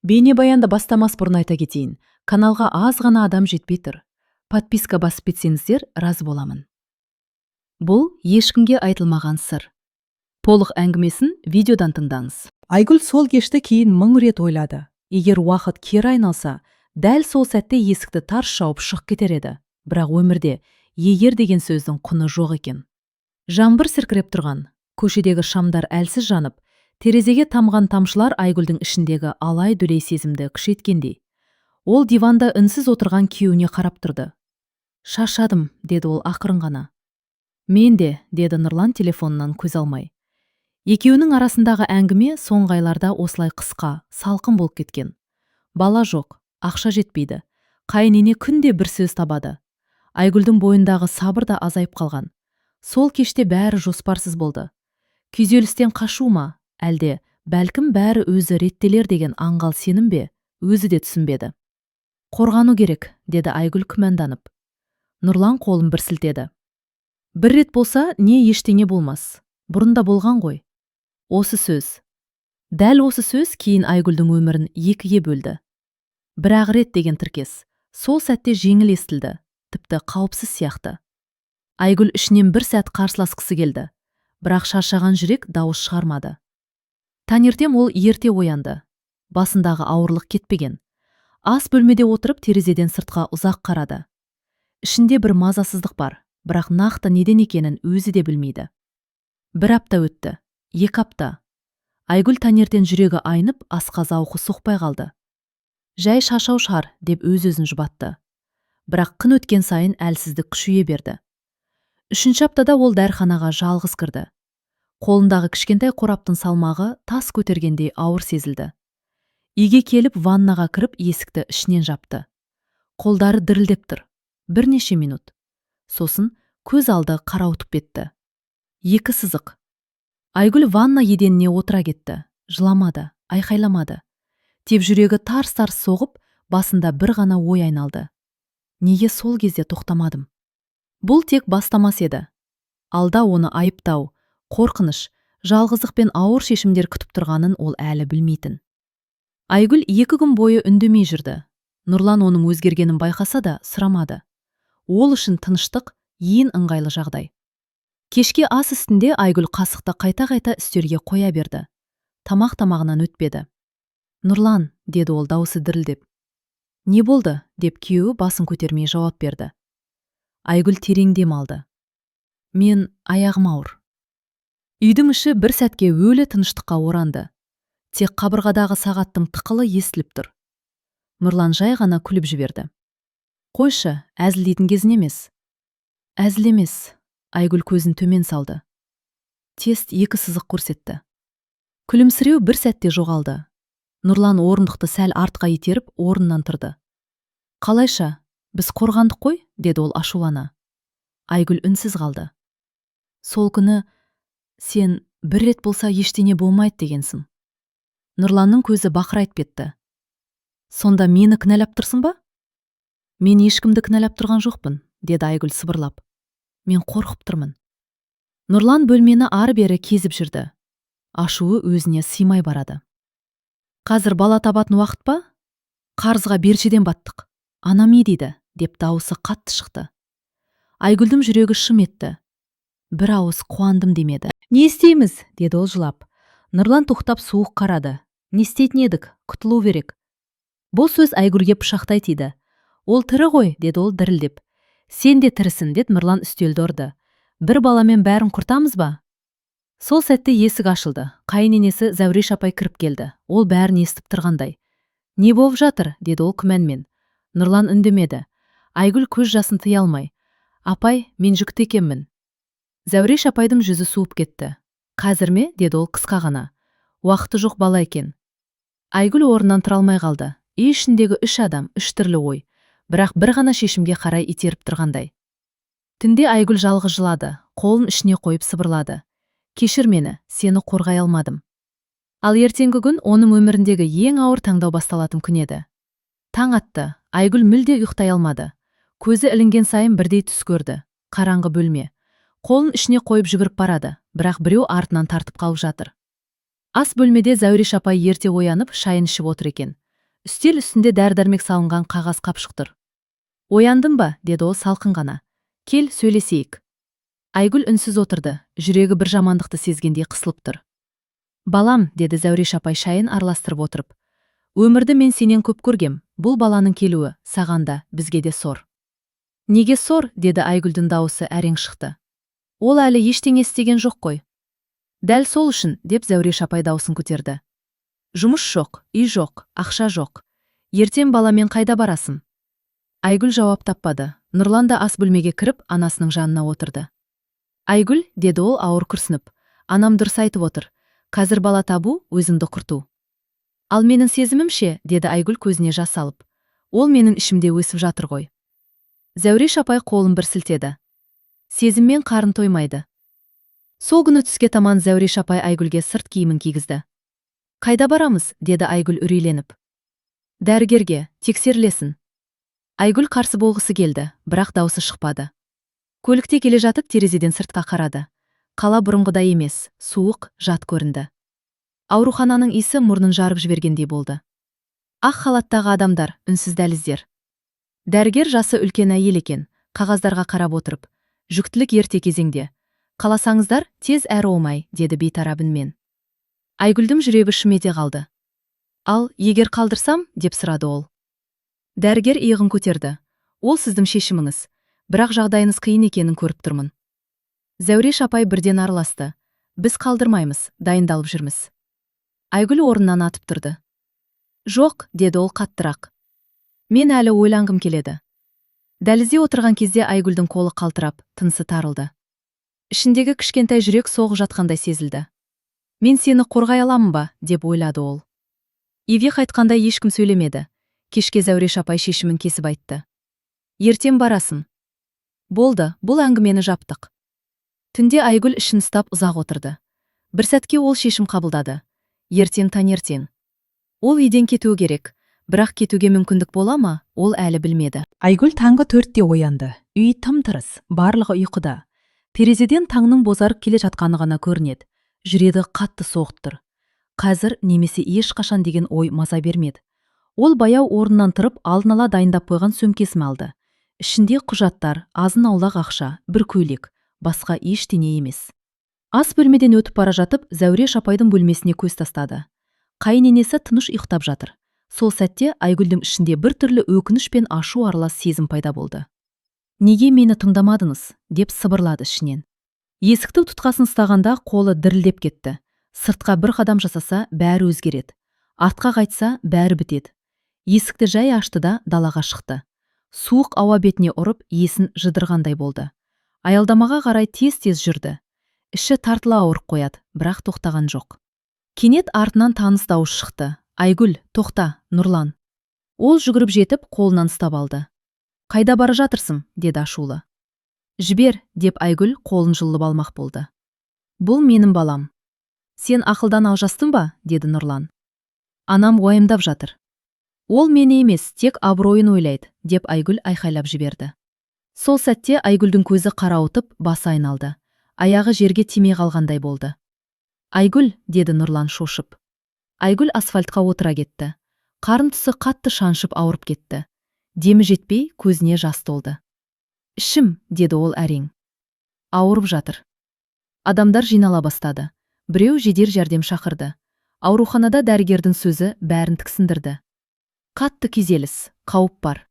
Бейнебаянды бастамас бұрын айта кетейін. Каналға аз ғана адам жетпей тұр. Подписка басып кетсеңіздер, разы боламын. Бұл ешкімге айтылмаған сыр. Толық әңгімесін видеодан тыңдаңыз. Айгүл сол кешті кейін 1000 рет ойлады. Егер уақыт кері айналса, дәл сол сәтте есікті тарс жауып шығып кетер еді. Бірақ өмірде егер деген сөздің құны жоқ екен. Жаңбыр сіркіреп тұрған, көшедегі шамдар әлсіз жанып, терезеге тамған тамшылар Айгүлдің ішіндегі алай-дүлей сезімді күшейткендей. Ол диванда үнсіз отырған күйеуіне қарап тұрды. «Шаршадым», деді ол ақырын ғана. «Мен де», деді Нұрлан телефонынан көз алмай. Екеуінің арасындағы әңгіме соңғы айларда осылай қысқа, салқын болып кеткен. Бала жоқ, ақша жетпейді. Қайынене күнде бір сөз табады. Айгүлдің бойындағы сабыр да азайып қалған. Сол кеште бәрі жоспарсыз болды. Күйзелістен қашу ма, әлде бәлкім бәрі өзі реттелер деген аңғал сенім бе, өзі де түсінбеді. «Қорғану керек», деді Айгүл күмәнданып. Нұрлан қолын бір сілтеді. «Бір рет болса, не ештеңе болмас. Бұрында болған ғой». Осы сөз. Дәл осы сөз кейін Айгүлдің өмірін екіге бөлді. Бір-ақ рет деген тіркес. Сол сәтте жеңіл естілді, тіпті қауіпсіз сияқты. Айгүл ішінен бір сәт қарсыласқысы келді. Бірақ шаршаған жүрек дауыс шығармады. Таңертең ол ерте оянды. Басындағы ауырлық кетпеген. Ас бөлмеде отырып терезеден сыртқа ұзақ қарады. Ішінде бір мазасыздық бар, бірақ нақты неден екенін өзі де білмейді. Бір апта өтті, 2 апта. Айгүл таңертең жүрегі айнып, асқа зауқы соқпай қалды. Жай шаршау шығар деп өз-өзін жұбатты. Бірақ күн өткен сайын әлсіздік күшейе берді. 3 аптада ол дәріханаға жалғыз кірді. Қолындағы кішкентай қораптың салмағы тас көтергендей ауыр сезілді. Үйге келіп ваннаға кіріп есікті ішінен жапты. Қолдары дірілдеп тұр. Бірнеше минут. Сосын көз алды қарауытып кетті. 2 сызық. Айгүл ванна еденіне отыра кетті. Жыламады, айқайламады. Теп жүрегі тарс-тарс соғып, басында бір ғана ой айналды. Неге сол кезде тоқтамадым? Бұл тек бастамас еді. Алда оны айыптау, қорқыныш, жалғыздық пен ауыр шешімдер күтіп тұрғанын ол әлі білмейтін. Айгүл 2 күн бойы үндемей жүрді. Нұрлан оның өзгергенін байқаса да сұрамады. Ол үшін тыныштық ең ыңғайлы жағдай. Кешке ас үстінде Айгүл қасықты қайта-қайта үстелге қоя берді. Тамағынан өтпеді. «Нұрлан», деді ол дауысы дірілдеп. «Не болды?» деп күйеуі басын көтермей жауап берді. Айгүл терең дем алды. «Мен аяғым ауыр». Үйдің іші бір сәтке өлі тыныштыққа оранды. Тек қабырғадағы сағаттың тықылы естіліп тұр. Нұрлан жай ғана күліп жіберді. «Қойшы, әзілдейтін кезін емес». «Әзіл емес». Айгүл көзін төмен салды. Тест 2 сызық көрсетті. Күлімсіреу бір сәтте жоғалды. Нұрлан орындықты сәл артқа итеріп, орнынан тұрды. «Қалайша, біз қорғандық қой?» деді ол ашулана. Айгүл үнсіз қалды. «Сол күні сен бір рет болса ештеңе болмайды дегенсің». Нұрланның көзі бақырайып кетті. «Сонда мені кінәлап тұрсың ба?» «Мен ешкімді кінәлап тұрған жоқпын», деді Айгүл сыбырлап. «Мен қорқып тұрмын». Нұрлан бөлмені ары-бері кезіп жүрді. Ашуы өзіне сыймай барады. «Қазір бала табатын уақыт па? Қарызға бершеден баттық. Анам не дейді?» деп дауысы қатты шықты. Айгүлдің жүрегі шым етті. Бір ауыз қуандым демеді. «Не істейміз?» деді ол жылап. Нұрлан тоқтап суық қарады. «Не істейтін едік? Құтылу керек». Бұл сөз Айгүлге пышақтай тиді. «Ол тірі ғой», деді ол дірілдеп. «Сен де тірісің», деді Нұрлан үстелді ұрды. «Бір баламен бәрін құртамыз ба?» Сол сәтте есік ашылды. Қайыненесі Зәуреш апай кіріп келді. Ол бәрін естіп тұрғандай. «Не болып жатыр?» деді ол күмәнмен. Нұрлан үндемеді. Айгүл көз жасын тыя алмай. «Апай, мен жүкті екенмін». Зәуреш апайдың жүзі суып кетті. «Қазір ме?» деді ол қысқа ғана. «Уақыты жоқ бала екен». Айгүл орнынан тұра алмай қалды. Үй ішіндегі 3 адам, 3 түрлі ой, бірақ бір ғана шешімге қарай итеріп тұрғандай. Түнде Айгүл жалғыз жылады, қолын ішіне қойып сыбырлады. «Кешір мені, сені қорғай алмадым». Ал ертеңгі күн оның өміріндегі ең ауыр таңдау басталатын күн еді. Таң атты, Айгүл мүлде ұйықтай алмады. Көзі ілінген сайын бірдей түс көрді. Қараңғы бөлме. Қолын ішіне қойып жүгіріп барады, бірақ біреу артынан тартып қалып жатыр. Ас бөлмеде Зәуреш апай ерте оянып, шайын ішіп отыр екен. Үстел үстінде дәрі-дәрмек салынған қағаз қапшық тұр. Ояндың ба, деді ол салқын ғана. Кел, сөйлесейік. Айгүл үнсіз отырды, жүрегі бір жамандықты сезгендей қысылып тұр. Балам, деді Зәуреш апай шайын араластырып отырып. Өмірді мен сенен көп көргем, бұл баланың келуі, саған да, бізге де сор. Неге сор, деді Айгүлдің дауысы әрең шықты. Ол әлі ештеңе істеген жоқ қой. Дәл сол үшін, деп Зәуреш апай дауысын көтерді. Жұмыс жоқ, үй жоқ, ақша жоқ. Ертең баламен қайда барасың? Айгүл жауап таппады. Нұрлан да ас бөлмеге кіріп, анасының жанына отырды. Айгүл, деді ол ауыр күрсініп, анам дұрыс айтып отыр. Қазір бала табу, өзіңді құрту. Ал менің сезімімше, деді Айгүл көзіне жас алып. Ол менің ішімде өсіп жатыр ғой. Зәуреш апай қолын бір сілтеді. Сезіммен қарын тоймайды. Сол күні түске таман Зәуреш апай Айгүлге сырт киімін кигізді. Қайда барамыз, деді Айгүл үрейленіп. Дәрігерге, тексерілесін. Айгүл қарсы болғысы келді, бірақ даусы шықпады. Көлікте келе жатып терезеден сыртқа қарады. Қала бұрынғыдай емес, суық, жат көрінді. Аурухананың иісі мұрнын жарып жібергендей болды. Ақ халаттағы адамдар, үнсіз дәліздер. Дәрігер жасы үлкен әйел екен, қағаздарға қарап отырып. Жүктілік ерте кезеңде. Қаласаңыздар, тез әрі оңай, деді бейтарап үнмен. Айгүлдің жүрегі шымете қалды. Ал, егер қалдырсам, деп сұрады ол. Дәрігер иығын көтерді. Ол сіздің шешіміңіз, бірақ жағдайыңыз қиын екенін көріп тұрмын. Зәуреш апай бірден араласты. Біз қалдырмаймыз, дайындалып жүрміз. Айгүл орнынан атып тұрды. Жоқ, деді ол қаттырақ. Мен әлі ойланғым келеді. Дәлізде отырған кезде Айгүлдің қолы қалтырап, тынысы тарылды. Ішіндегі кішкентай жүрек соғып жатқандай сезілді. Мен сені қорғай аламын ба, деп ойлады ол. Еве қайтқанда ешкім сөйлемеді. Кешке Зәуреш апай шешімін кесіп айтты. Ертең барасың. Болды, бұл әңгімені жаптық. Түнде Айгүл ішін ұстап ұзақ отырды. Бір сәтке ол шешім қабылдады. Ертең таңертең. Ол үйден кетуі керек, бірақ кетуге мүмкіндік бола ма, ол әлі білмеді. Айгүл таңғы 4-те оянды. Үй тым-тырыс, барлығы ұйқыда. Терезеден таңның бозарып келе жатқаны ғана көрінеді. Жүрегі қатты соғып тұр. Қазір немесе ешқашан деген ой маза бермеді. Ол баяу орнынан тұрып, алдын ала дайындап қойған сөмкесін алды. Ішінде құжаттар, азын-аулақ ақша, бір көйлек, басқа ештеңе емес. Ас бөлмеден өтіп бара жатып, Зәуреш апайдың бөлмесіне көз тастады. Қайыненесі тыныш ұйықтап жатыр. Сол сәтте Айгүлдің ішінде бір түрлі өкініш пен ашу аралас сезім пайда болды. Неге мені тыңдамадыңыз, деп сыбырлады ішінен. Есікті тұтқасын ұстағанда қолы дірілдеп кетті. Сыртқа бір қадам жасаса, бәрі өзгереді. Артқа қайтса, бәрі бітеді. Есікті жай ашты да далаға шықты. Суық ауа бетіне ұрып, есін жыдырғандай болды. Аялдамаға қарай тез-тез жүрді. Іші тартыла ауырып қояды, бірақ тоқтаған жоқ. Кенет артынан таныс дауыс шықты. Айгүл, тоқта, Нұрлан. Ол жүгіріп жетіп, қолынан ұстап алды. Қайда бара жатырсың, деді ашулы. Жібер, деп Айгүл қолын жұлып алмақ болды. Бұл менің балам. Сен ақылдан алжастың ба, деді Нұрлан. Анам уайымдап жатыр. Ол мені емес, тек абыройын ойлайды, деп Айгүл айқайлап жіберді. Сол сәтте Айгүлдің көзі қарауытып, басы айналды. Аяғы жерге тимей қалғандай болды. Айгүл, деді Нұрлан шошып. Айгүл асфальтқа отыра кетті. Қарын тұсы қатты шаншып ауырып кетті. Демі жетпей, көзіне жас толды. Ішім, деді ол әрең. Ауырып жатыр. Адамдар жинала бастады. Біреу жедел жәрдем шақырды. Ауруханада дәрігердің сөзі бәрін тіксіндірді. Қатты күйзеліс, қауіп бар.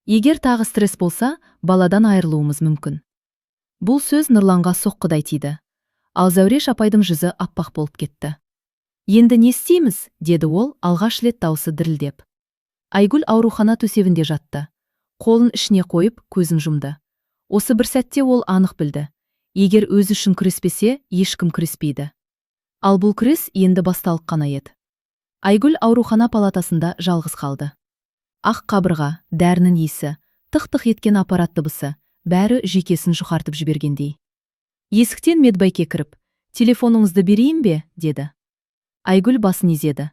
Егер тағы стресс болса, баладан айырылуымыз мүмкін. Бұл сөз Нұрланға соққыдай тиді. Ал Зәуреш апайдың жүзі аппақ болып кетті. Енді не істейміз, деді ол, алғаш рет даусы дірілдеп. Айгүл аурухана төсегінде жатты. Қолын ішіне қойып, көзін жұмды. Осы бір сәтте ол анық білді. Егер өзі үшін күреспесе, ешкім күреспейді. Ал бұл күрес енді басталып қана еді. Айгүл аурухана палатасында жалғыз қалды. Ақ қабырға, дәрінің иісі, тық-тық еткен аппарат дыбысы, бәрі жүйкесін жұқартып жібергендей. Есіктен медбайке кіріп, телефоныңызды берейін бе, деді. Айгүл басын изеді.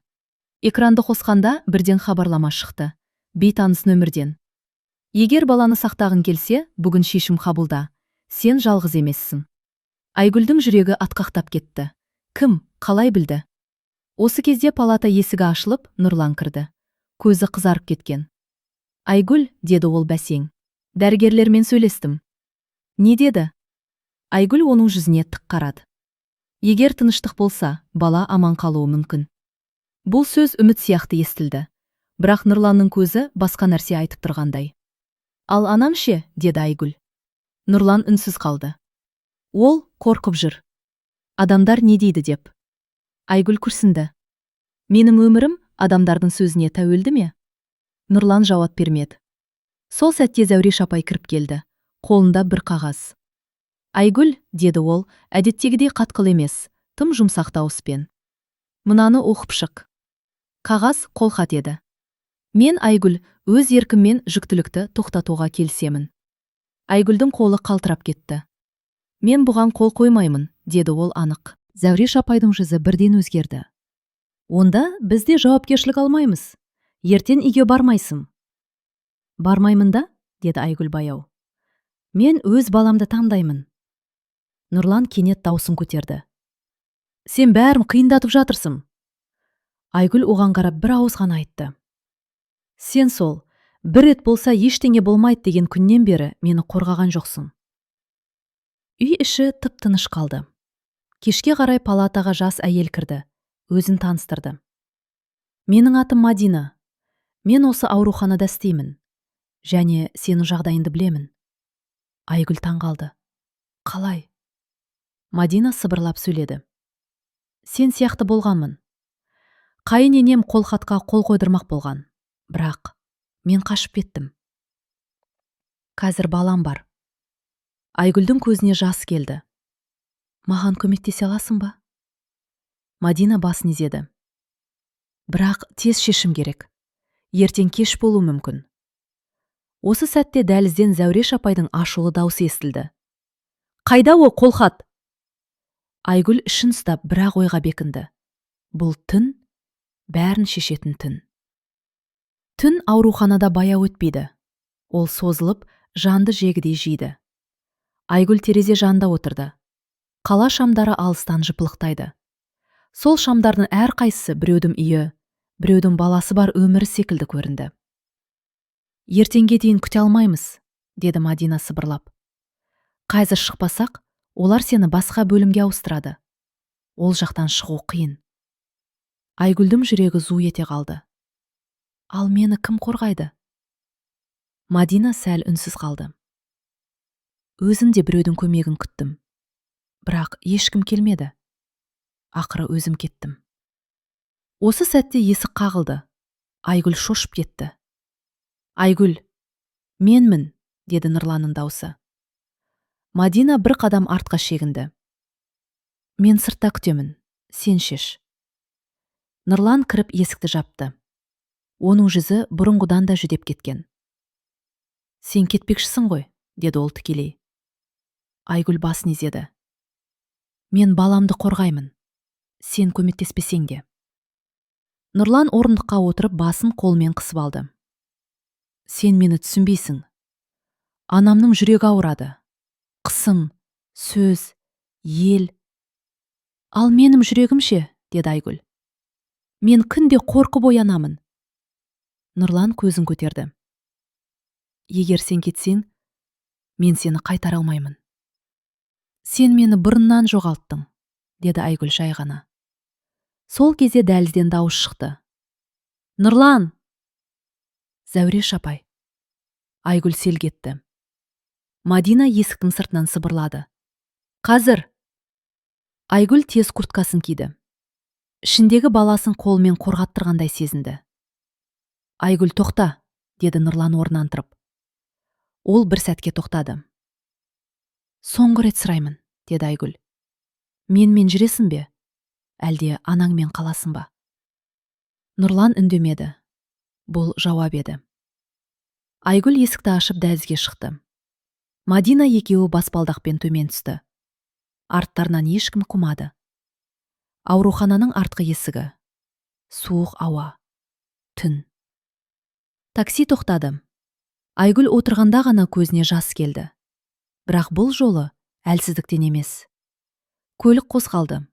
Экранды қосқанда бірден хабарлама шықты. Бейтаныс нөмірден. Егер баланы сақтағың келсе, бүгін шешім қабылда. Сен жалғыз емессің. Айгүлдің жүрегі атқақтап кетті. Кім, қалай білді? Осы кезде палата есігі ашылып, Нұрлан кірді. Көзі қызарып кеткен. Айгүл, деді ол бәсең. Дәрігерлермен сөйлестім. Не деді? Айгүл оның жүзіне тік қарады. Егер тыныштық болса, бала аман қалуы мүмкін. Бұл сөз үміт сияқты естілді. Бірақ Нұрланның көзі басқа нәрсе айтып тұрғандай. Ал анам ше, деді Айгүл. Нұрлан үнсіз қалды. Ол қорқып жүр. Адамдар не дейді деп. Айгүл күрсінді. Менің өмірім адамдардың сөзіне тәуелді ме? Нұрлан жауап бермеді. Сол сәтте Зәуреш апай кіріп келді. Қолында бір қағаз. Айгүл, деді ол, әдеттегідей қатқыл емес, тым жұмсақ дауыспен. Мынаны оқып шық. Қағаз қолхат еді. Мен, Айгүл, өз еркіммен жүктілікті тоқтатуға келісемін. Айгүлдің қолы қалтырап кетті. Мен бұған қол қоймаймын, деді ол анық. Зәуреш апайдың жүзі бірден өзгерді. Онда бізде жауапкершілік алмаймыз. Ертең үйге бармайсың. Бармаймын да, деді Айгүл баяу. Мен өз баламды таңдаймын. Нұрлан кенет даусын көтерді. Сен бәрін қиындатып жатырсың. Айгүл оған қарап бір ауыз ғана айтты. Сен сол, бір рет болса ештеңе болмайды деген күннен бері мені қорғаған жоқсың. Үй іші тып-тыныш қалды. Кешке қарай палатаға жас әйел кірді, өзін таныстырды. Менің атым Мадина. Мен осы ауруханада істеймін. Және сенің жағдайыңды білемін. Айгүл таңғалды. Қалай? Мадина сыбырлап сөйледі. Сен сияқты болғанмын. Қайын енем қолхатқа қол қойдырмақ болған. Бірақ мен қашып кеттім. Қазір балам бар. Айгүлдің көзіне жас келді. Маған көмектесе аласың ба? Мадина басын изеді. Бірақ тез шешім керек. Ертең кеш болуы мүмкін. Осы сәтте дәлізден Зәуреш апайдың ашулы даусы естілді. Қайда о қолхат? Айгүл ішін ұстап бірақ ойға бекінді. Бұл түн бәрін шешетін түн. Түн ауруханада баяу өтпейді. Ол созылып, жанды жегідей жейді. Айгүл терезе жанында отырды. Қала шамдары алыстан жыпылықтайды. Сол шамдардың әрқайсысы біреудің үйі, біреудің баласы бар өмірі секілді көрінді. Ертеңге дейін күте алмаймыз, деді Мадина сыбырлап. Қайзір шықпасақ, олар сені басқа бөлімге ауыстырады. Ол жақтан шығу қиын. Айгүлдің жүрегі зу ете қалды. Ал мені кім қорғайды? Мадина сәл үнсіз қалды. Өзім де біреудің көмегін күттім. Бірақ ешкім келмеді. Ақыры өзім кеттім. Осы сәтте есік қағылды. Айгүл шошып кетті. Айгүл, менмін, деді Нұрланның даусы. Мадина бір қадам артқа шегінді. Мен сыртта күтемін, сен шеш. Нұрлан кіріп есікті жапты. Оның жүзі бұрынғыдан да жүдеп кеткен. Сен кетпекшісің ғой, деді ол тікелей. Айгүл басын изеді. Мен баламды қорғаймын. Сен көмектеспесең де. Нұрлан орындыққа отырып басын қолмен қысып алды. Сен мені түсінбейсің. Анамның жүрегі ауырады. Қысым, сөз, ел. Ал менің жүрегім ше, деді Айгүл. Мен күнде қорқып оянамын. Нұрлан көзін көтерді. Егер сен кетсең, мен сені қайтара алмаймын. Сен мені бұрыннан жоғалттың, деді Айгүл жай ғана. Сол кезде дәлізден дауыс шықты. Нұрлан! Зәуреш апай. Айгүл селк етті. Мадина есіктің сыртынан сыбырлады. Қазір! Айгүл тез курткасын киді. Ішіндегі баласын қолмен қорғаттырғандай сезінді. Айгүл, тоқта, деді Нұрлан орнынан тұрып. Ол бір сәтке тоқтады. Соңғы рет сұраймын, деді Айгүл. Менмен жүресің бе? Әлде анаңмен қаласың ба? Нұрлан үндемеді. Бұл жауап еді. Айгүл есікті ашып дәлізге шықты. Мадина екеуі баспалдақпен төмен түсті. Арттарынан ешкім қумады. Аурухананың артқы есігі. Суық ауа. Түн. Такси тоқтады. Айгүл отырғанда ғана көзіне жас келді. Бірақ бұл жолы әлсіздіктен емес. Көлік қозғалды.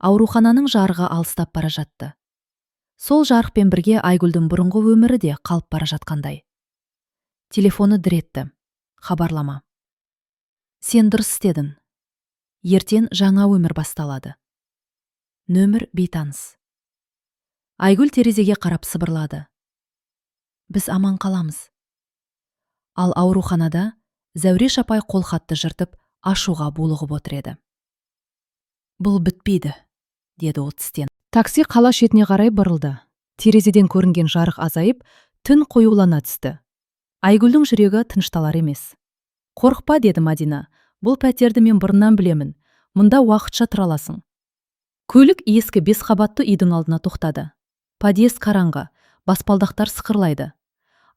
Аурухананың жарығы алыстап бара жатты. Сол жарықпен бірге Айгүлдің бұрынғы өмірі де қалып бара жатқандай. Телефоны дір етті. Хабарлама. Сен дұрыс істедің. Ертең жаңа өмір басталады. Нөмір бейтаныс. Айгүл терезеге қарап сыбырлады. Біз аман қаламыз. Ал ауруханада Зәуреш апай қолхатты жыртып, ашуға булығып отыр еді. Бұл бітпейді, деді ол тістен. Такси қала шетіне қарай бұрылды. Терезеден көрінген жарық азайып, түн қоюлана түсті. Айгүлдің жүрегі тынышталар емес. Қорықпа, деді Мадина. Бұл пәтерді мен бұрыннан білемін. Мұнда уақытша тұра аласың. Көлік ескі 5 қабатты үйдің алдына тоқтады. Подъезд қараңғы, баспалдақтар сықырлайды.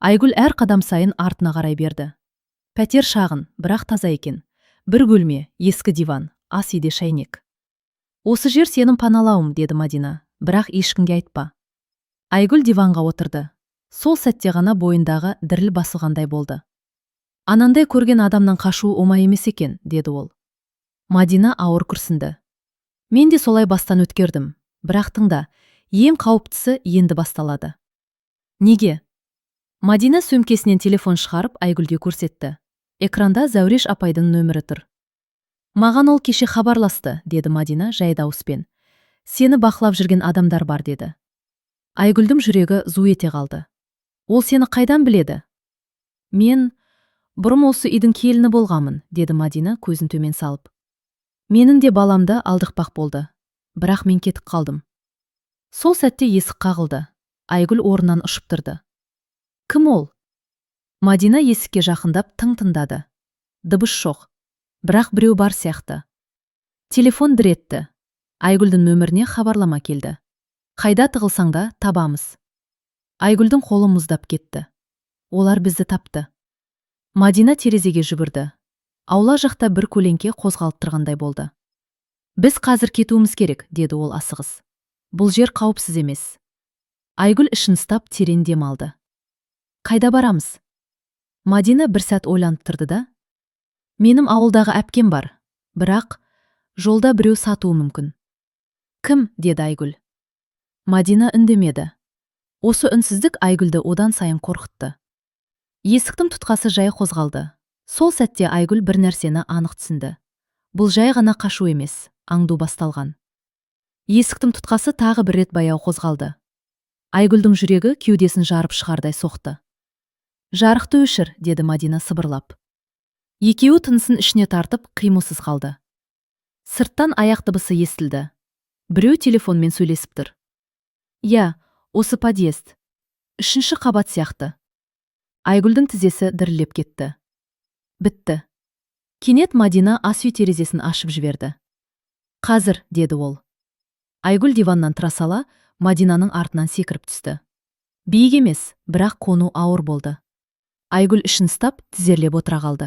Айгүл әр қадам сайын артына қарай берді. Пәтер шағын, бірақ таза екен. Бір бөлме, ескі диван, ас үйде шайнек. Осы жер сенің паналауым, деді Мадина, бірақ ешкімге айтпа. Айгүл диванға отырды. Сол сәтте ғана бойындағы діріл басылғандай болды. Анандай көрген адамнан қашу оңай емес екен, деді ол. Мадина ауыр күрсінді. Мен де солай бастан өткердім, бірақ тыңда, ең қауіптісі енді басталады. Неге? Мадина сөмкесінен телефон шығарып Айгүлге көрсетті. Экранда Зәуреш апайдың нөмірі тұр. Маған ол кеше хабарласты, деді Мадина жай дауыспен. Сені бақылап жүрген адамдар бар, деді. Айгүлдің жүрегі зу ете қалды. Ол сені қайдан біледі? Мен бұрын осы үйдің келіні болғамын, деді Мадина көзін төмен салып. Менің де баламды алдықпақ болды, бірақ мен кетіп қалдым. Сол сәтте есік қағылды. Айгүл орнынан ұшып тұрды. Кім ол? Мадина есікке жақындап тың тыңдады. Дыбыс жоқ, бірақ біреу бар сияқты. Телефон дір етті. Айгүлдің нөміріне хабарлама келді. Қайда тығылсаң да табамыз. Айгүлдің қолы мұздап кетті. Олар бізді тапты. Мадина терезеге жүгірді. Аула жақта бір көлеңке қозғалып тұрғандай болды. Біз қазір кетуіміз керек, деді ол асығыс. Бұл жер қауіпсіз емес. Айгүл ішін ұстап терең дем алды. Қайда барамыз? Мадина бір сәт ойланып тұрды да. Менің ауылдағы әпкем бар, бірақ жолда біреу сатуы мүмкін. Кім? Деді Айгүл. Мадина үндемеді. Осы үнсіздік Айгүлді одан сайын қорқытты. Есіктің тұтқасы жай қозғалды. Сол сәтте Айгүл бір нәрсені анық түсінді. Бұл жай ғана қашу емес, аңду басталған. Есіктің тұтқасы тағы бір рет баяу қозғалды. Айгүлдің жүрегі кеудесін жарып шығардай соқты. Жарықты өшір, деді Мадина сыбырлап. Екеуі тынысын ішіне тартып, қимылсыз қалды. Сырттан аяқ дыбысы естілді. Біреу телефонмен сөйлесіп тұр. Я, осы подъезд. 3-ші қабат сияқты. Айгүлдің тізесі дірілеп кетті. Бітті. Кенет Мадина ас үй терезесін ашып жіберді. Қазір, деді ол. Айгүл диваннан тұра сала, Мадинаның артынан секіріп түсті. Биік емес, бірақ қону ауыр болды. Айгүл ішін ұстап, тізерлеп отыра қалды.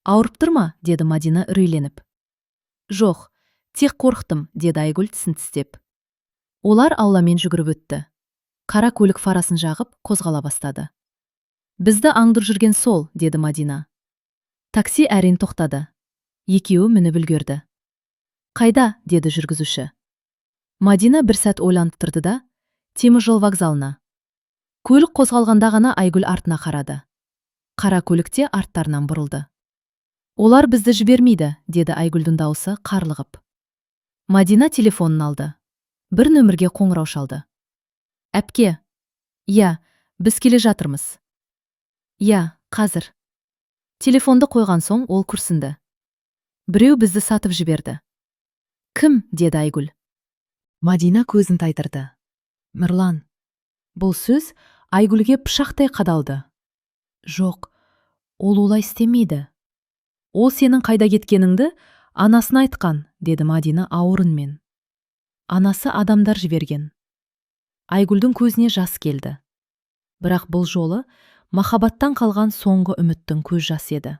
Ауырып тұр ма? Деді Мадина үрейленіп. Жоқ, тек қорықтым, деді Айгүл тісін тістеп. Олар ауламен жүгіріп өтті. Қара көлік фарасын жағып, қозғала бастады. Бізді аңдыр жүрген сол, деді Мадина. Такси әрең тоқтады. Екеуі мініп үлгерді. Қайда? Деді жүргізуші. Мадина бір сәт ойланып тұрды да, темір жол вокзалына. Көлік қозғалғанда ғана Айгүл артына қарады. Қара көлікте арттарынан бұрылды. Олар бізді жібермейді, деді Айгүлдің дауысы қарлығып. Мадина телефонын алды. Бір нөмірге қоңырау шалды. Әпке. Я, біз келе жатырмыз. Я, қазір. Телефонды қойған соң ол күрсінді. Біреу бізді сатып жіберді. Кім? Деді Айгүл. Мадина көзін тайдырды. Мирлан. Бұл сөз Айгүлге пышақтай қадалды. Жоқ, ол олай істемейді. Ол сенің қайда кеткеніңді анасын айтқан, деді Мадина ауыр үнмен. Анасы адамдар жіберген. Айгүлдің көзіне жас келді. Бірақ бұл жолы махаббаттан қалған соңғы үміттің көз жас еді.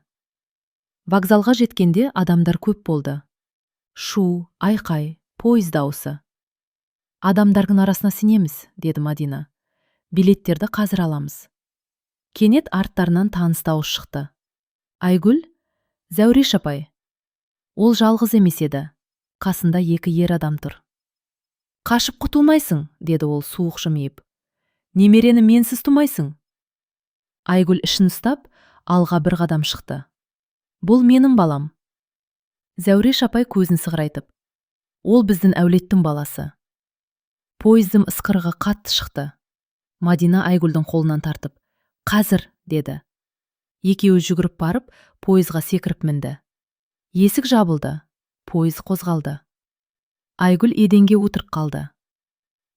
Вокзалға жеткенде адамдар көп болды. Шу, айқай, пойыз дауысы. Адамдардың арасына сенеміз, деді Мадина. Билеттерді қазір аламыз. Кенет арттарынан таныс дауыс шықты. Айгүл, Зәуреш апай. Ол жалғыз емес еді. Қасында екі ер адам тұр. Қашып құтылмайсың, деді ол суық жымиып. Немерені менсіз тумайсың. Айгүл ішін ұстап, алға бір қадам шықты. Бұл менің балам. Зәуреш апай көзін сығырайтып. Ол біздің әулеттің баласы. Пойыздың ысқырығы қатты шықты. Мадина Айгүлдің қолынан тартып, қазір, деді. Екеуі жүгіріп барып, пойызға секіріп мінді. Есік жабылды, пойыз қозғалды. Айгүл еденге отырып қалды.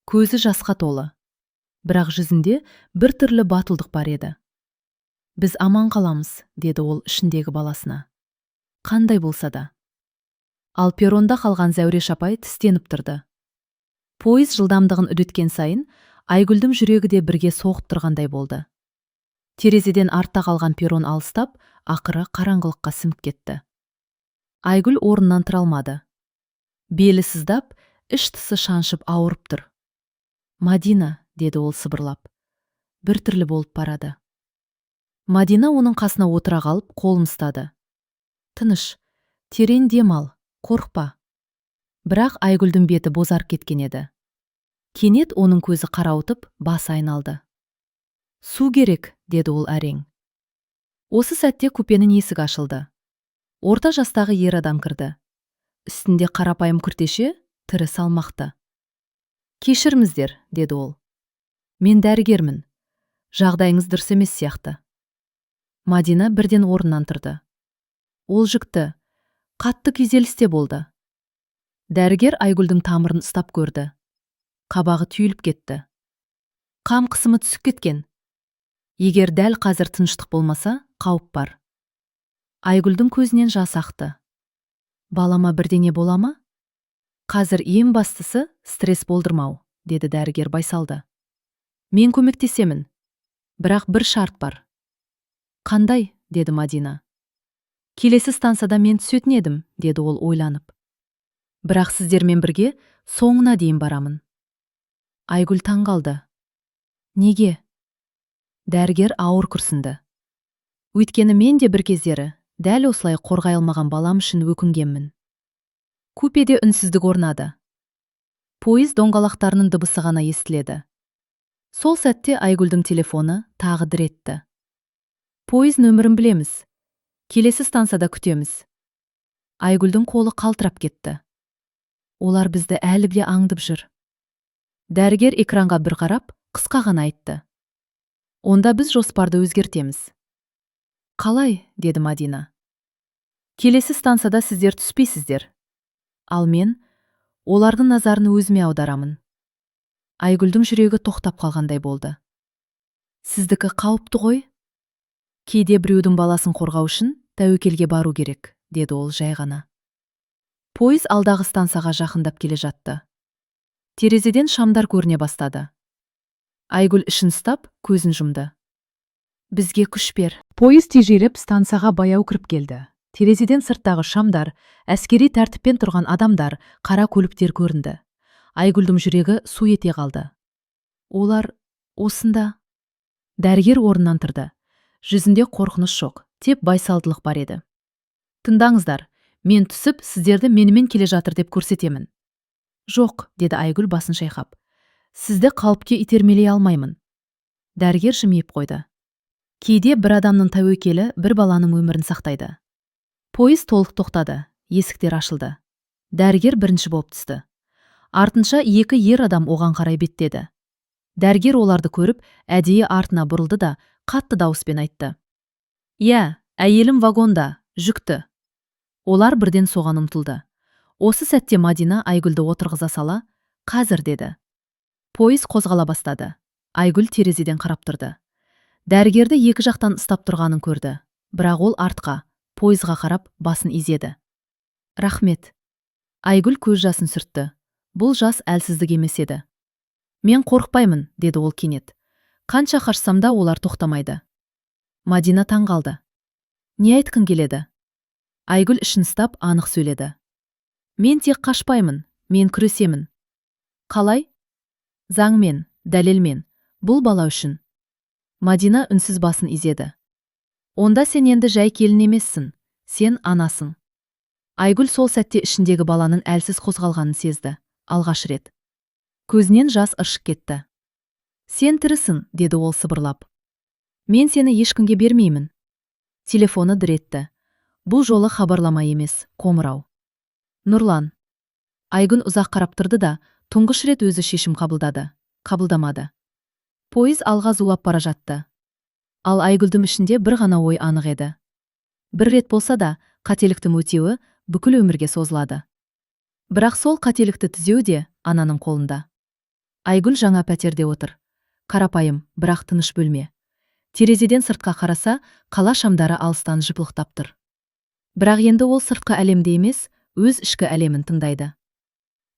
Көзі жасқа толы. Бірақ жүзінде бір түрлі батылдық бар еді. Біз аман қаламыз, деді ол ішіндегі баласына. Қандай болса да. Ал перронда қалған Зәуреш апай тістеніп тұрды. Пойыз жылдамдығын үдеткен сайын, Айгүлдің жүрегі де бірге соғып тұрғандай болды. Терезеден артта қалған перрон алыстап, ақыры қараңғылыққа сіңіп кетті. Айгүл орнынан тұра алмады. Белі сыздап, іш-тысы шаншып ауырып тұр. Мадина, деді ол сыбырлап. Бір түрлі болып барады. Мадина оның қасына отыра қалып, қолын ұстады. Тыныш, терең дем ал, қорықпа. Бірақ Айгүлдің беті бозарып кеткен еді. Кенет оның көзі қарауытып, басы айналды. Су керек, деді ол әрең. Осы сәтте купенің есігі ашылды. Орта жастағы ер адам кірді. Үстінде қарапайым күртеше, тірі салмақты. Кешіріңіздер, деді ол. Мен дәрігермін. Жағдайыңыз дұрыс емес сияқты. Мадина бірден орнынан тұрды. Ол жүкті, қатты күйзелісте болды. Дәрігер Айгүлдің тамырын ұстап көрді. Қабағы түйіліп кетті. Қан қысымы түсіп кеткен. Егер дәл қазір тыныштық болмаса, қауіп бар. Айгүлдің көзінен жас ақты. Балама бірдеңе бола ма? Қазір ең бастысы стресс болдырмау, деді дәрігер байсалды. Мен көмектесемін. Бірақ бір шарт бар. Қандай, деді Мадина. Келесі станцияда мен түсетін едім, деді ол ойланып. Бірақ сіздермен бірге соңына дейін барамын. Айгүл таң қалды. Неге? Дәрігер ауыр күрсінді. Өйткені мен де бір кездері дәл осылай қорғай алмаған балам үшін өкінгенмін. Купеде үнсіздік орнады. Пойыз доңғалақтарының дыбысы ғана естіледі. Сол сәтте Айгүлдің телефоны тағы дір етті. Пойыз нөмірін білеміз. Келесі станцияда күтеміз. Айгүлдің қолы қалтырап кетті. Олар бізді әлі де аңдып жүр. Дәрігер экранға бір қарап, қысқа ғана айтты. Онда біз жоспарды өзгертеміз. Қалай, деді Мадина. Келесі станцияда сіздер түспейсіздер. Ал мен олардың назарын өзіме аударамын. Айгүлдің жүрегі тоқтап қалғандай болды. Сіздікі қауіпті ғой? Кейде біреудің баласын қорғау үшін тәуекелге бару керек, деді ол жай ғана. Пойыз алдағы станцияға жақындап келе жатты. Терезеден шамдар көріне бастады. Айгүл ішін ұстап, көзін жұмды. Бізге күш бер. Пойыз тежеліп станцияға баяу кіріп келді. Терезеден сырттағы шамдар, әскери тәртіппен тұрған адамдар, қара көліктер көрінді. Айгүлдің жүрегі су ете қалды. Олар осында. Дәрігер орнынан тұрды. Жүзінде қорқыныш жоқ, тек байсалдылық бар еді. Тыңдаңыздар, мен түсіп, сіздерді менімен келе жатыр деп көрсетемін. Жоқ, деді Айгүл басын шайқап. Сізді қауіпке итермелей алмаймын. Дәрігер жымиып қойды. Кейде бір адамның тәуекелі бір баланың өмірін сақтайды. Пойыз толық тоқтады, есіктер ашылды. Дәрігер бірінші болып түсті. Артынша екі ер адам оған қарай беттеді. Дәрігер оларды көріп, әдейі артына бұрылды да, қатты дауыспен айтты. Иә, әйелім вагонда, жүкті. Олар бірден соған ұмтылды. Осы сәтте Мадина Айгүлді отырғыза сала, қазір, деді. Пойыз қозғала бастады. Айгүл терезеден қарап тұрды. Дәрігерді екі жақтан ұстап тұрғанын көрді. Бірақ ол артқа, пойызға қарап, басын изеді. Рахмет. Айгүл көз жасын сүртті. Бұл жас әлсіздік емес еді. Мен қорықпаймын, деді ол кенет. Қанша қашсам да олар тоқтамайды. Мадина таң қалды. Не айтқың келеді? Айгүл ішін ұстап анық сөйледі. Мен тек қашпаймын, мен күресемін. Қалай? Заңмен, дәлелмен, бұл бала үшін. Мадина үнсіз басын изеді. Онда сен енді жай келін емессің, сен анасың. Айгүл сол сәтте ішіндегі баланың әлсіз қозғалғанын сезді, алғаш рет. Көзінен жас ыршып кетті. Сен тірісің, деді ол сыбырлап. Мен сені ешкімге бермеймін. Телефоны дір етті. Бұл жолы хабарлама емес, қоңырау. Нұрлан. Айгүл ұзақ қарап тұрды да, тұңғыш рет өзі шешім қабылдамады. Пойыз алға зулап бара жатты. Ал Айгүлдің ішінде бір ғана ой анық еді. Бір рет болса да, қателіктің өтеуі бүкіл өмірге созылады. Бірақ сол қателікті түзеу де ананың қолында. Айгүл жаңа пәтерде отыр. Қарапайым, бірақ тыныш бөлме. Терезеден сыртқа қараса, қала шамдары алыстан жыпылықтап тұр. Бірақ енді ол сыртқы әлемде емес, өз ішкі әлемін тыңдайды.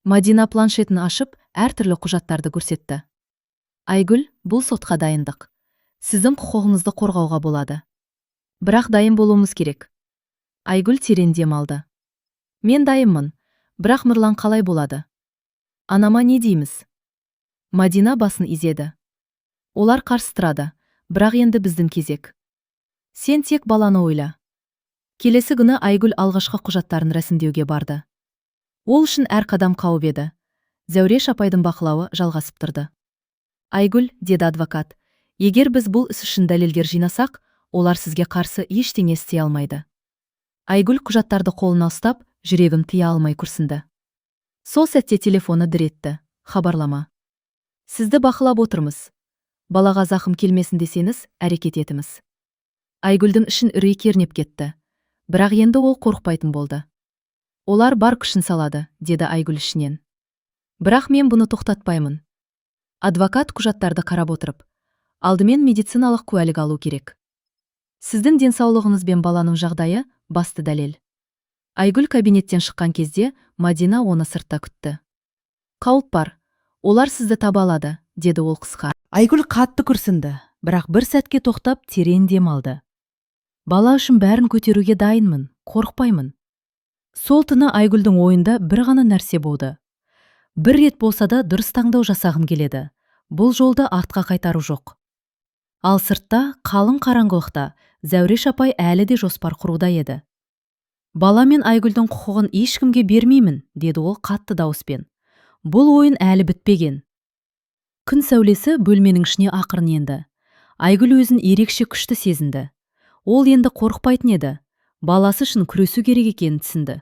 Мадина планшетін ашып, әртүрлі құжаттарды көрсетті. Айгүл, бұл сотқа дайындық. Сіздің құқығыңызды қорғауға болады. Бірақ дайын болуымыз керек. Айгүл терең дем алды. Мен дайынмын, бірақ Нұрлан қалай болады? Анама не дейміз? Мадина басын изеді. Олар қарсы тұрады, бірақ енді біздің кезек. Сен тек баланы ойла. Келесі күні Айгүл алғашқы құжаттарын рәсімдеуге барды. Ол үшін әр қадам қауіп еді. Зәуреш апайдың бақылауы жалғасып тұрды. Айгүл, деді адвокат, егер біз бұл іс үшін дәлелдер жинасақ, олар сізге қарсы ештеңе істей алмайды. Айгүл құжаттарды қолына ұстап, жүрегін тыя алмай күрсінді. Сол сәтте телефоны дір етті. Хабарлама. Сізді бақылап отырмыз. Балаға зақым келмесін десеңіз, әрекет етіңіз. Айгүлдің ішін үрей кернеп кетті. Бірақ енді ол қорықпайтын болды. Олар бар күшін салады, деді Айгүл ішінен. Бірақ мен бұны тоқтатпаймын. Адвокат құжаттарды қарап отырып, алдымен медициналық куәлік алу керек. Сіздің денсаулығыңыз бен баланың жағдайы басты дәлел. Айгүл кабинеттен шыққан кезде Мадина оны сыртта күтті. Қауіп бар, олар сізді таба алады, деді ол қысқа. Айгүл қатты күрсінді, бірақ бір сәтке тоқтап терең дем алды. Бала үшін бәрін көтеруге дайынмын, қорықпаймын. Сол түні Айгүлдің ойында бір ғана нәрсе болды. Бір рет болса да дұрыс таңдау жасағым келеді. Бұл жолды артқа қайтару жоқ. Ал сыртта, қалың қараңғылықта, Зәуреш апай әлі де жоспар құруда еді. Бала мен Айгүлдің құқығын ешкімге бермеймін, деді ол қатты дауыспен. Бұл ойын әлі бітпеген. Күн сәулесі бөлменің ішіне ақырын енді. Айгүл өзін ерекше күшті сезінді. Ол енді қорықпайтын еді. Баласы үшін күресу керек екенін түсінді.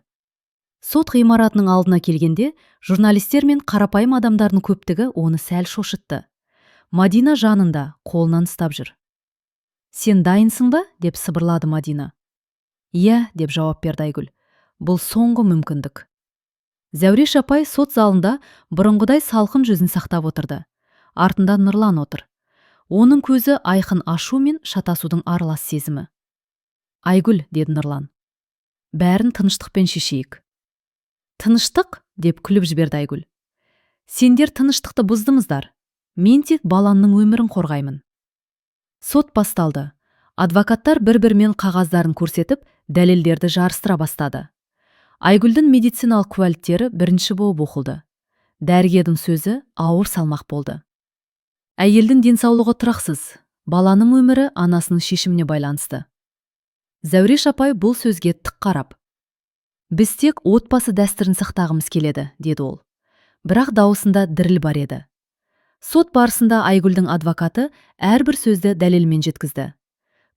Сот ғимаратының алдына келгенде, журналистер мен қарапайым адамдардың көптігі оны сәл шошытты. Мадина жанында, қолынан ұстап жүр. Сен дайынсың ба? Деп сыбырлады Мадина. Иә, деп жауап берді Айгүл. Бұл соңғы мүмкіндік. Зәуреш апай сот залында бұрынғыдай салқын жүзін сақтап отырды. Артында Нұрлан отыр. Оның көзі айқын ашу мен шатасудың аралас сезімі. Айгүл, деді Нұрлан. Бәрін тыныштықпен шешейік. Тыныштық? Деп күліп жіберді Айгүл. Сендер тыныштықты бұздыңыздар. Мен тек баланың өмірін қорғаймын. Сот басталды. Адвокаттар бір-бірімен қағаздарын көрсетіп, дәлелдерді жарыстыра бастады. Айгүлдің медициналық куәліктері бірінші болып оқылды. Дәрігердің сөзі ауыр салмақ болды. Әйелдің денсаулығы тұрақсыз, баланың өмірі анасының шешіміне байланысты. Зәуреш апай бұл сөзге тік қарап. Біз тек отбасы дәстүрін сақтағымыз келеді, деді ол. Бірақ дауысында діріл бар еді. Сот барысында Айгүлдің адвокаты әрбір сөзді дәлелмен жеткізді.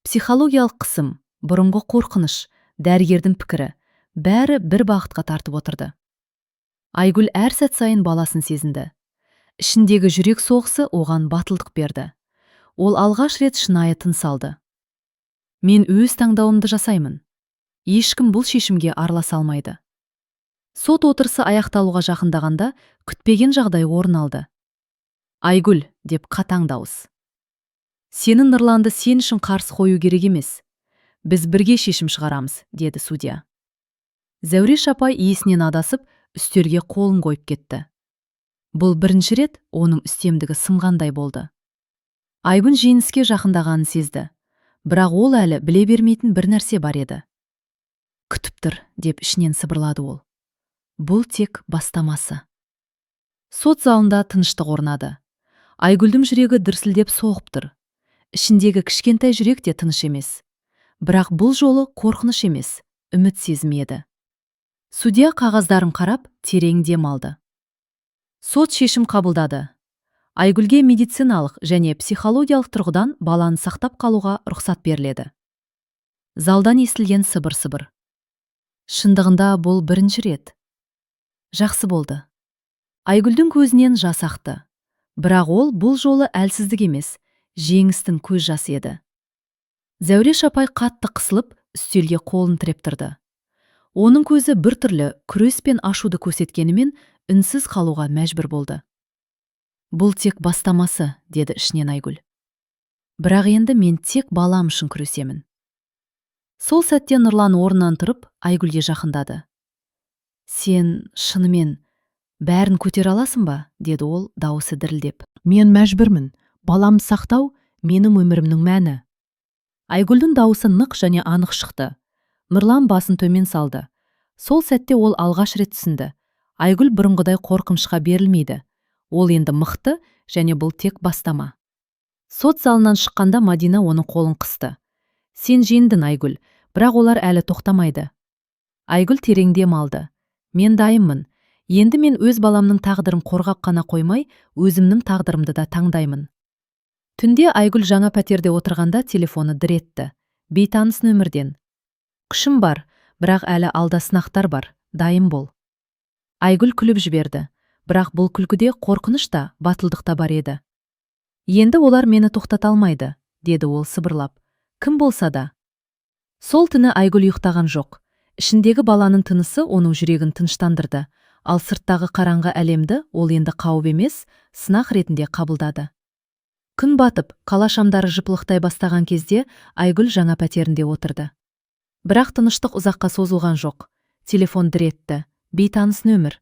Психологиялық қысым, бұрынғы қорқыныш, дәрігердің пікірі, бәрі бір бағытқа тартып отырды. Айгүл әр сәт сайын баласын сезінді. Ішіндегі жүрек соғысы оған батылдық берді. Ол алғаш рет шынайы тыныс алды. Мен өз таңдауымды жасаймын. Ешкім бұл шешімге араласа алмайды. Сот отырысы аяқталуға жақындағанда күтпеген жағдай орын алды. Айгүл, деп қатаң дауыс. Сенің Нұрланды сен үшін қарсы қою керек емес. Біз бірге шешім шығарамыз, деді судья. Зәуреш апай иесінен адасып, үстелге қолын қойып кетті. Бұл бірінші рет оның үстемдігі сынғандай болды. Айгүл жеңіске жақындағанын сезді. Бірақ ол әлі біле бермейтін бір нәрсе бар еді. Күтіп тұр, деп ішінен сыбырлады ол. Бұл тек бастамасы. Сот залында тыныштық орнады. Айгүлдің жүрегі дүрсілдеп соғып тұр. Ішіндегі кішкентай жүрек те тыныш емес. Бірақ бұл жолы қорқыныш емес, үміт сезімі еді. Судья қағаздарын қарап, терең дем алды. Сот шешім қабылдады. Айгүлге медициналық және психологиялық тұрғыдан баланы сақтап қалуға рұқсат беріледі. Залдан естілген сыбыр-сыбыр. Шындығында бұл бірінші рет. Жақсы болды. Айгүлдің көзінен жас ақты. Бірақ ол бұл жолы әлсіздік емес, жеңістің көз жасы еді. Зәуреш апай қатты қысылып, үстелге қолын тіреп тұрды. Оның көзі біртүрлі күрес пен ашуды көрсеткенімен үнсіз қалуға мәжбүр болды. Бұл тек бастамасы, деді ішінен Айгүл. Бірақ енді мен тек балам үшін күресемін. Сол сәтте Нұрлан орнынан тұрып, Айгүлге жақындады. Сен шынымен бәрін көтер аласың ба? Деді ол дауысы дірілдеп. Мен мәжбүрмін. Балам сақтау менің өмірімнің мәні. Айгүлдің дауысы нық және анық шықты. Нұрлан басын төмен салды. Сол сәтте ол алғаш рет түсінді. Айгүл бұрынғыдай қорқынышқа берілмейді. Ол енді мықты және бұл тек бастама. Сот залынан шыққанда Мадина оның қолын қысты. Сен жеңдің, Айгүл, бірақ олар әлі тоқтамайды. Айгүл терең дем алды. Мен дайынмын. Енді мен өз баламның тағдырын қорғап қана қоймай, өзімнің тағдырымды да таңдаймын. Түнде Айгүл жаңа пәтерде отырғанда телефоны дір етті. Бейтаныс нөмірден. Күшім бар, бірақ әлі алда сынақтар бар. Дайын бол. Айгүл күліп жіберді. Бірақ бұл күлкіде қорқыныш та, батылдық та бар еді. Енді олар мені тоқтата алмайды, деді ол сыбырлап. Кім болса да. Сол түні Айгүл ұйықтаған жоқ. Ішіндегі баланың тынысы оның жүрегін тыныштандырды. Ал сырттағы қараңғы әлемді ол енді қауіп емес, сынақ ретінде қабылдады. Күн батып, қала шамдары жыпылықтай бастаған кезде Айгүл жаңа пәтерінде отырды. Бірақ тыныштық ұзаққа созылған жоқ. Телефон дір етті. Бейтаныс нөмір.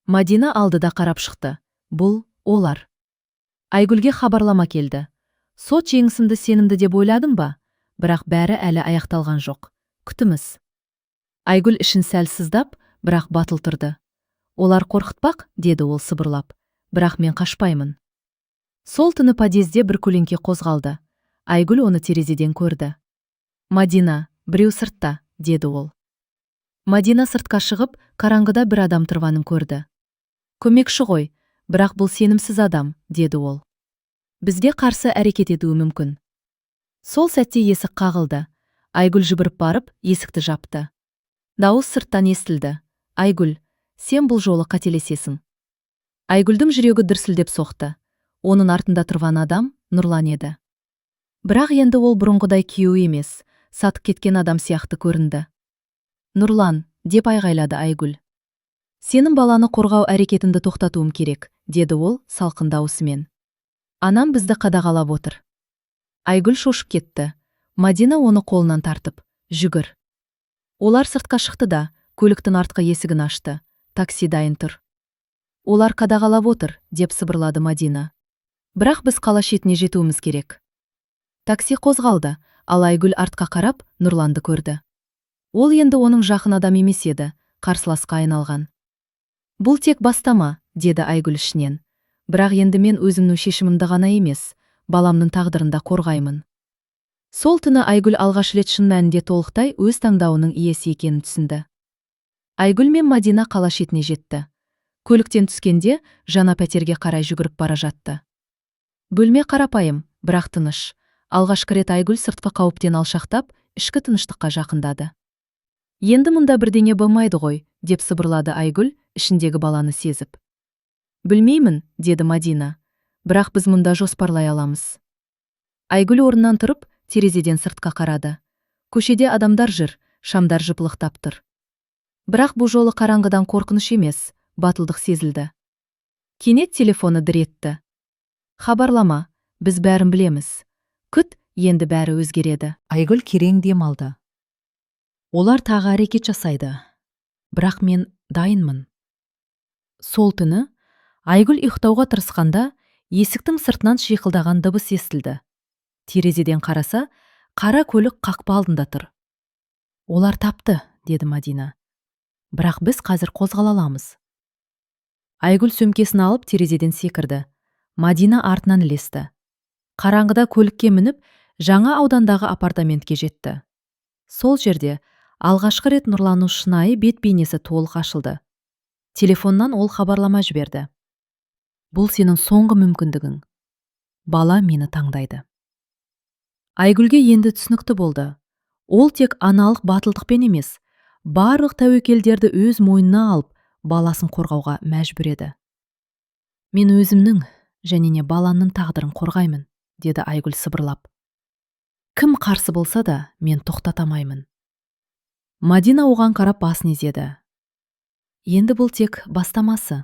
Мадина алдыда қарап шықты. Бұл олар. Айгүлге хабарлама келді. Сот жеңісімді сенімді деп ойладым ба? Бірақ бәрі әлі аяқталған жоқ. Күтіміз. Айгүл ішін сәл сыздап, бірақ батыл тұрды. Олар қорқытпақ, деді ол сыбырлап. Бірақ мен қашпаймын. Сол түні подъезде бір көлеңке қозғалды. Айгүл оны терезеден көрді. Мадина, біреу сыртта, деді ол. Мадина сыртқа шығып, қараңғыда бір адам тұрғанын көрді. Көмекші ғой, бірақ бұл сенімсіз адам, деді ол. Бізге қарсы әрекет етуі мүмкін. Сол сәтте есік қағылды. Айгүл жүгіріп барып, есікті жапты. Дауыс сырттан естілді. Айгүл, сен бұл жолы қателесесің. Айгүлдің жүрегі дүрсілдеп соқты. Оның артында тұрған адам Нұрлан еді. Бірақ енді ол бұрынғыдай күйеу емес, сатып кеткен адам сияқты көрінді. Нұрлан, деп айғайлады Айгүл. Сенің баланы қорғау әрекетінді тоқтатуым керек, деді ол салқын даусымен. Анам бізді қадағалап отыр. Айгүл шошып кетті. Мадина оны қолынан тартып, жүгір. Олар сыртқа шықты да, көліктің артқы есігін ашты. Такси дайын тұр. Олар қадағалап отыр, деп сыбырлады Мадина. Бірақ біз қала шетіне жетуіміз керек. Такси қозғалды, ал Айгүл артқа қарап Нұрланды көрді. Ол енді оның жақын адам емес еді, қарсыласқа айналған. Бұл тек бастама, деді Айгүл ішінен. Бірақ енді мен өзімнің шешімімді ғана емес, баламның тағдырында қорғаймын. Сол түні Айгүл алғаш рет шын мәнінде толықтай өз таңдауының иесі екенін түсінді. Айгүл мен Мадина қала шетіне жетті. Көліктен түскенде жаңа пәтерге қарай жүгіріп бара жатты. Бөлме қарапайым, бірақ тыныш. Алғашқы рет Айгүл сыртқы қауіптен алшақтап, ішкі тыныштыққа жақындады. Енді мұнда бірдеңе болмайды ғой, деп сыбырлады Айгүл, ішіндегі баланы сезіп. Білмеймін, деді Мадина. Бірақ біз мұнда жоспарлай аламыз. Айгүл орнынан тұрып, терезеден сыртқа қарады. Көшеде адамдар жүр, шамдар жыпылықтап тұр. Бірақ бұл жолы қараңғыдан қорқыныш емес, батылдық сезілді. Кенет телефоны дір етті. Хабарлама, біз бәрін білеміз. Күт, енді бәрі өзгереді. Айгүл керең дем алды. Олар тағы әрекет жасайды. Бірақ мен дайынмын. Сол түні Айгүл ұйықтауға тырысқанда, есіктің сыртынан шиқылдаған дыбыс естілді. Терезеден қараса, қара көлік қақпа алдында тұр. Олар тапты, деді Мадина. Бірақ біз қазір қозғала аламыз. Айгүл сөмкесін алып терезеден секірді. Мадина артынан ілесті. Қараңғыда көлікке мініп, жаңа аудандағы апартаментке жетті. Сол жерде Алғашқы рет Нұрланның шынайы бет бейнесі толық ашылды. Телефоннан ол хабарлама жіберді. Бұл сенің соңғы мүмкіндігің. Бала мені таңдайды. Айгүлге енді түсінікті болды. Ол тек аналық батылдықпен емес, барлық тәуекелдерді өз мойнына алып, баласын қорғауға мәжбүр еді. Мен өзімнің және не баланың тағдырын қорғаймын, деді Айгүл сыбырлап. Кім қарсы болса да, мен тоқтатамаймын. Мадина оған қарап басын изеді. Енді бұл тек бастамасы.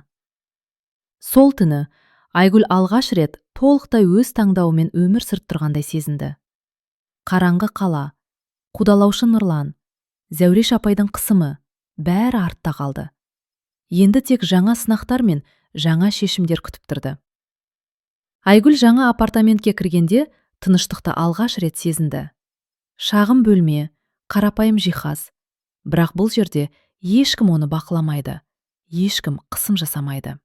Сол түні Айгүл алғаш рет толықтай өз таңдауымен өмір сүріп тұрғандай сезінді. Қараңғы қала, қудалаушы Нұрлан, Зәуреш апайдың қысымы, бәрі артта қалды. Енді тек жаңа сынақтар мен жаңа шешімдер күтіп тұрды. Айгүл жаңа апартаментке кіргенде тыныштықты алғаш рет сезінді. Шағын бөлме, қарапайым жиһаз. Бірақ бұл жерде ешкім оны бақыламайды, ешкім қысым жасамайды.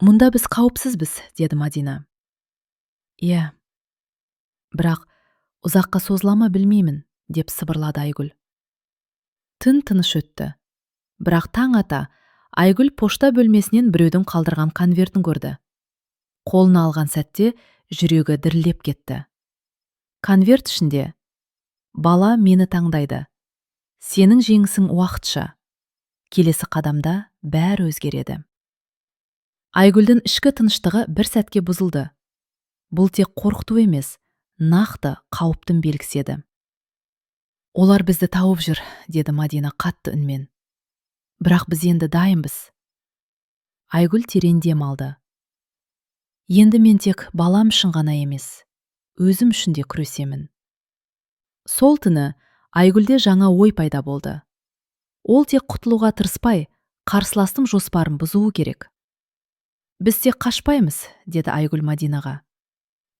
Мұнда біз қауіпсізбіз, деді Мадина. Иә, бірақ ұзаққа созылама білмеймін, деп сыбырлады Айгүл. Түн тыныш өтті. Бірақ таң ата Айгүл пошта бөлмесінен біреудің қалдырған конвертін көрді. Қолына алған сәтте жүрегі дірілдеп кетті. Конверт ішінде: бала мені таңдайды. Сенің жеңісің уақытша. Келесі қадамда бәрі өзгереді. Айгүлдің ішкі тыныштығы бір сәтке бұзылды. Бұл тек қорқыту емес, нақты қауіптің белгісі еді. Олар бізді тауып жүр, деді Мадина қатты үнмен. Бірақ біз енді дайынбыз. Айгүл терең дем алды. Енді мен тек балам үшін ғана емес, өзім үшін де күресемін. Сол түні Айгүлде жаңа ой пайда болды. Ол тек құтылуға тырыспай, қарсыластың жоспарын бұзуы керек. Біз тек қашпаймыз, деді Айгүл Мадинаға.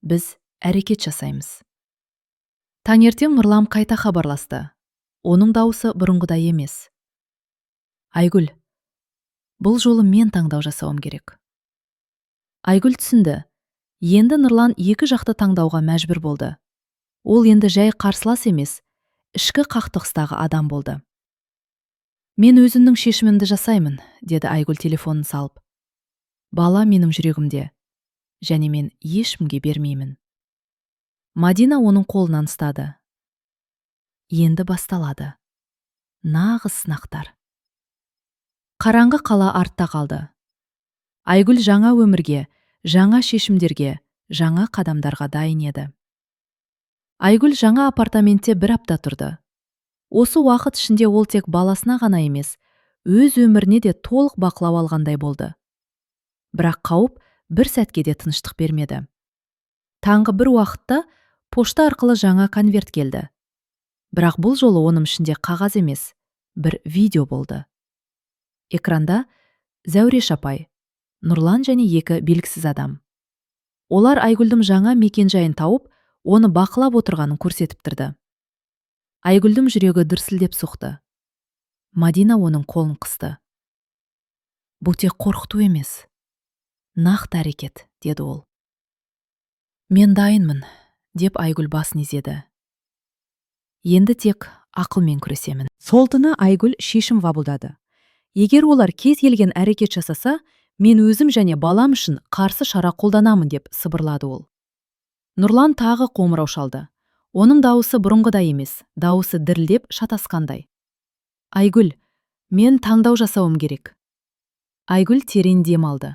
Біз әрекет жасаймыз. Таңертең Нұрлан қайта хабарласты. Оның дауысы бұрынғыдай емес. Айгүл, бұл жолы мен таңдау жасауым керек. Айгүл түсінді. Енді Нұрлан екі жақты таңдауға мәжбүр болды. Ол енді жай қарсылас емес, ішкі қақтығыстағы адам болды. Мен өзімнің шешімімді жасаймын, деді Айгүл телефонын салып. Бала менің жүрегімде, және мен ешкімге бермеймін. Мадина оның қолынан ұстады. Енді басталады. Нағыз сынақтар. Қараңғы қала артта қалды. Айгүл жаңа өмірге, жаңа шешімдерге, жаңа қадамдарға дайын еді. Айгүл жаңа апартаментте бір апта тұрды. Осы уақыт ішінде ол тек баласына ғана емес, өз өміріне де толық бақылау алғандай болды. Бірақ қауіп бір сәтке де тыныштық бермеді. Таңғы бір уақытта пошта арқылы жаңа конверт келді. Бірақ бұл жолы оның ішінде қағаз емес, бір видео болды. Экранда Зәуреш апай, Нұрлан және екі белгісіз адам. Олар Айгүлдің жаңа мекенжайын тауып, оны бақылап отырғанын көрсетіп тұрды. Айгүлдің жүрегі дүрсілдеп соқты. Мадина оның қолын қысты. Бұл тек қорқыту емес, нақты әрекет, деді ол. Мен дайынмын, деп Айгүл басын изеді. Енді тек ақылмен күресемін. Сол түні Айгүл шешім қабылдады. Егер олар кез келген әрекет жасаса, мен өзім және балам үшін қарсы шара қолданамын, деп сыбырлады ол. Нұрлан тағы қоңырау шалды. Оның дауысы бұрынғыдай емес, дауысы дірілдеп шатасқандай. Айгүл, мен таңдау жасауым керек. Айгүл терең дем алды.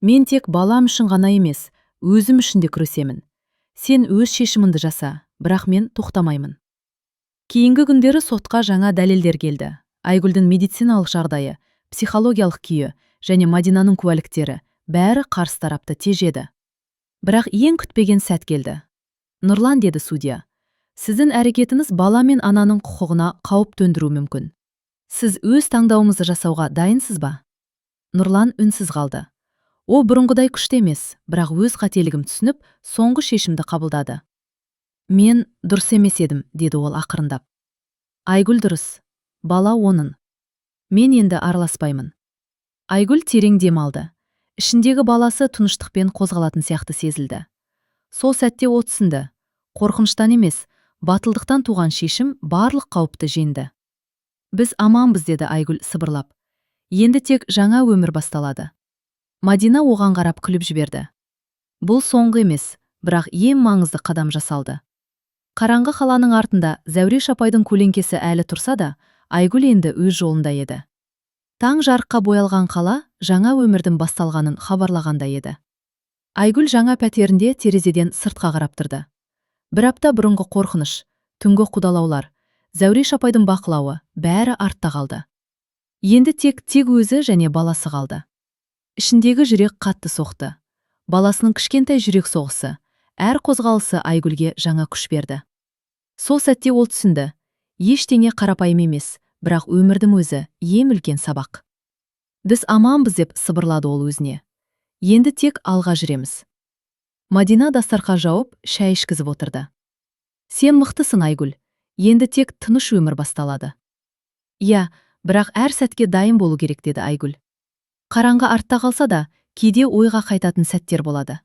Мен тек балам үшін ғана емес, өзім үшін де күресемін. Сен өз шешіміңді жаса, бірақ мен тоқтамаймын. Кейінгі күндері сотқа жаңа дәлелдер келді. Айгүлдің медициналық жағдайы, психологиялық күйі және Мадинаның куәліктері бәрі қарсы тарапты тежеді. Бірақ ең күтпеген сәт келді. Нұрлан, деді судья, сіздің әрекетіңіз бала мен ананың құқығына қауіп төндіру мүмкін. Сіз өз таңдауыңызды жасауға дайынсыз ба? Нұрлан үнсіз қалды. Ол бұрынғыдай күшті емес, бірақ өз қателігін түсініп, соңғы шешімді қабылдады. Мен дұрыс емес едім, деді ол ақырындап. Айгүл дұрыс, бала оның. Мен енді араласпаймын. Айгүл терең дем алды. Ішіндегі баласы тыныштықпен қозғалатын сияқты сезілді. Сол сәтте от сынды. Қорқыныштан емес, батылдықтан туған шешім барлық қауіпті жеңді. Біз аманбыз, деді Айгүл сыбырлап. Енді тек жаңа өмір басталады. Мадина оған қарап күліп жіберді. Бұл соңғы емес, бірақ ең маңызды қадам жасалды. Қараңғы қаланың артында Зәуреш апайдың көлеңкесі әлі тұрса да, Айгүл енді өз жолында еді. Таң жарыққа боялған қала жаңа өмірдің басталғанын хабарлағандай еді. Айгүл жаңа пәтерінде терезеден сыртқа қарап тұрды. Бір апта бұрынғы қорқыныш, түнгі қудалаулар, Зәуреш апайдың бақылауы бәрі артта қалды. Енді тек өзі және баласы қалды. Ішіндегі жүрек қатты соқты. Баласының кішкентай жүрек соғысы, әр қозғалысы Айгүлге жаңа күш берді. Сол сәтте ол түсінді. Ештеңе қарапайым емес, бірақ өмірдің өзі ең үлкен сабақ. Біз аманбыз, деп сыбырлады ол өзіне. Енді тек алға жүреміз. Мадина дастарқа жауып, шай ішкізіп отырды. Сен мықтысың, Айгүл. Енді тек тыныш өмір басталады. Иә, бірақ әр сәтке дайын болу керек, деді Айгүл. Қараңғы артта қалса да, кейде ойға қайтатын сәттер болады.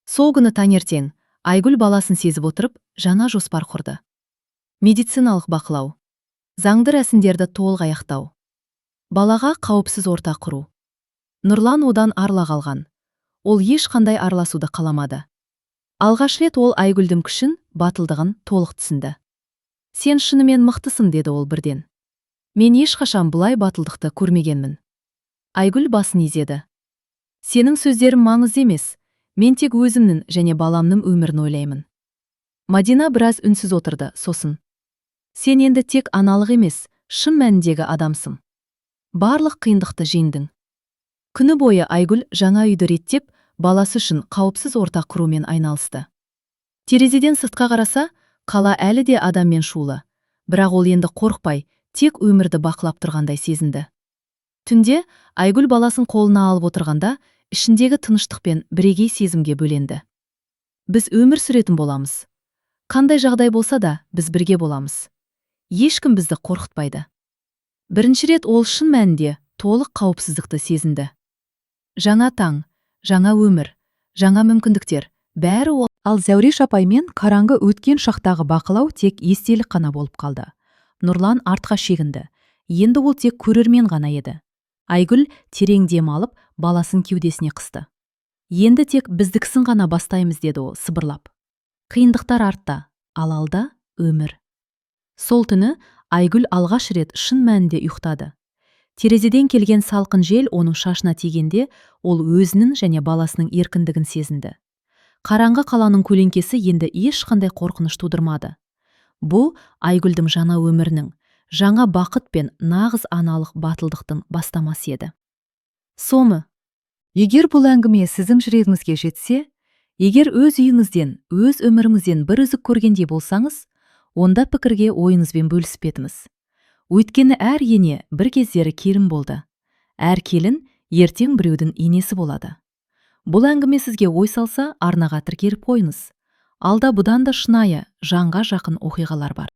Сол күні таңертең Айгүл баласын сезіп отырып, жаңа жоспар құрды. Медициналық бақылау, заңды рәсімдерді толық аяқтау, балаға қауіпсіз орта құру. Нұрлан одан арыла қалған. Ол ешқандай араласуды қаламады. Алғаш рет ол Айгүлдің күшін, батылдығын толық түсінді. Сен шынымен мықтысың, деді ол бірден. Мен ешқашан бұлай батылдықты көрмегенмін. Айгүл басын изеді. Сенің сөздерің маңызды емес, мен тек өзімнің және баламның өмірін ойлаймын. Мадина біраз үнсіз отырды, сосын. Сен енді тек аналық емес, шын мәніндегі адамсың. Барлық қиындықты жеңдің. Күні бойы Айгүл жаңа үйді реттеп, баласы үшін қауіпсіз орта құрумен айналысты. Терезеден сыртқа қараса, қала әлі де адаммен шулы. Бірақ ол енді қорықпай, тек өмірді бақылап тұрғандай сезінді. Түнде Айгүл баласын қолына алып отырғанда, ішіндегі тыныштықпен бірегей сезімге бөленді. Біз өмір сүретін боламыз. Қандай жағдай болса да, біз бірге боламыз. Ешкім бізді қорқытпайды. Бірінші рет ол шын мәнінде толық қауіпсіздікті сезінді. Жаңа таң, жаңа өмір, жаңа мүмкіндіктер, бәрі ол. Ал Зәуреш апаймен қараңғы өткен шақтағы бақылау тек естелік қана болып қалды. Нұрлан артқа шегінді. Енді ол тек көрермен ғана еді. Айгүл терең дем алып, баласын кеудесіне қысты. Енді тек біздікісін ғана бастаймыз, деді ол сыбырлап. Қиындықтар артта, ал алда өмір. Сол түні Айгүл алғаш рет шын мәнінде ұйықтады. Терезеден келген салқын жел оның шашына тигенде, ол өзінің және баласының еркіндігін сезінді. Қараңғы қаланың көлеңкесі енді ешқандай қорқыныш тудырмады. Бұл Айгүлдің жаңа өмірінің, жаңа бақыт пен нағыз аналық батылдықтың бастамасы еді. Соңы. Егер бұл әңгіме сіздің жүрегіңізге жетсе, егер өз үйіңізден, өз өміріңізден бір үзік көргендей болсаңыз, онда пікірге ойыңызбен бөлісіп етіңіз. Өйткені әр ене бір кездері келін болды. Әр келін ертең біреудің енесі болады. Бұл әңгіме сізге ой салса, арнаға тіркеліп қойыңыз. Алда бұдан да шынайы, жанға жақын оқиғалар бар.